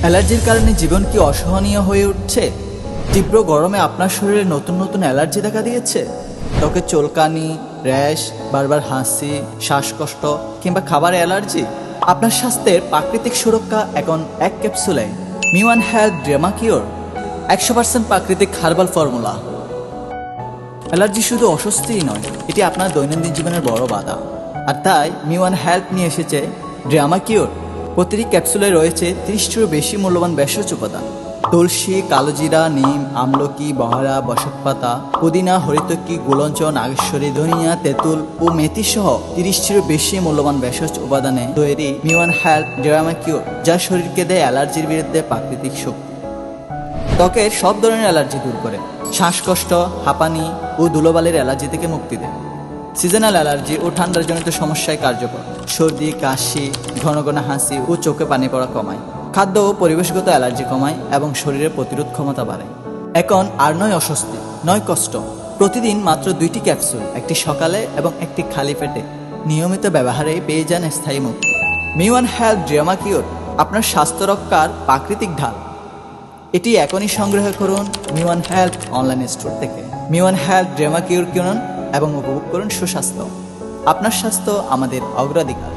অ্যালার্জির কারণে জীবন কি অসহনীয় হয়ে উঠছে? তীব্র গরমে আপনার শরীরে নতুন নতুন অ্যালার্জি দেখা দিয়েছে? ত্বকে চুলকানি, র্যাশ, বারবার হাসি, শ্বাসকষ্ট কিংবা খাবার অ্যালার্জি? আপনার স্বাস্থ্যের প্রাকৃতিক সুরক্ষা এখন এক ক্যাপসুলে। মিওয়ান হেলথ ড্রামা কিওর, 100% প্রাকৃতিক হার্বাল ফর্মুলা। অ্যালার্জি শুধু অস্বস্তিই নয়, এটি আপনার দৈনন্দিন জীবনের বড় বাধা। আর তাই মিওয়ান হেলথ নিয়ে এসেছে ড্রামা কিওর। প্রতিটি ক্যাপসুলে রয়েছে 30টিরও বেশি মূল্যবান ভেষজ উপাদান। তুলসী, কালোজিরা, নিম, আমলকি, বহরা, বসক পাতা, পুদিনা, হরিতকি, গুলঞ্চ, নাগেশ্বরী, ধনিয়া, তেঁতুল ও মেথি সহ 30টিরও বেশি মূল্যবান ভেষজ উপাদানে তৈরি মিওয়ান হেলথ ড্রামা কিওর, যা শরীরকে দেয় অ্যালার্জির বিরুদ্ধে প্রাকৃতিক শক্তি। ত্বকের সব ধরনের অ্যালার্জি দূর করে, শ্বাসকষ্ট, হাঁপানি ও ধুলোবালির অ্যালার্জি থেকে মুক্তি দেয়। সিজনাল অ্যালার্জি ও ঠান্ডাজনিত সমস্যায় কার্যকর। সর্দি, কাশি, ঘন ঘন হাসি ও চোখে পানি পড়া কমায়। খাদ্য ও পরিবেশগত অ্যালার্জি কমায় এবং শরীরের প্রতিরোধ ক্ষমতা বাড়ায়। এখন আর নয় অস্বস্তি, নয় কষ্ট। প্রতিদিন মাত্র 2টি ক্যাপসুল, একটি সকালে এবং একটি খালি পেটে নিয়মিত ব্যবহারে পেয়ে যান স্থায়ী মুক্তি। মিওয়ান হেলথ ড্রামা কিওর, আপনার স্বাস্থ্য রক্ষার প্রাকৃতিক ঢাল। এটি এখনই সংগ্রহ করুন মিওয়ান হেলথ অনলাইন স্টোর থেকে। মিওয়ান হেলথ ড্রামা কিওর কিনুন এবং উপভোগ করুন সুস্বাস্থ্য। আপনার স্বাস্থ্য আমাদের অগ্রাধিকার।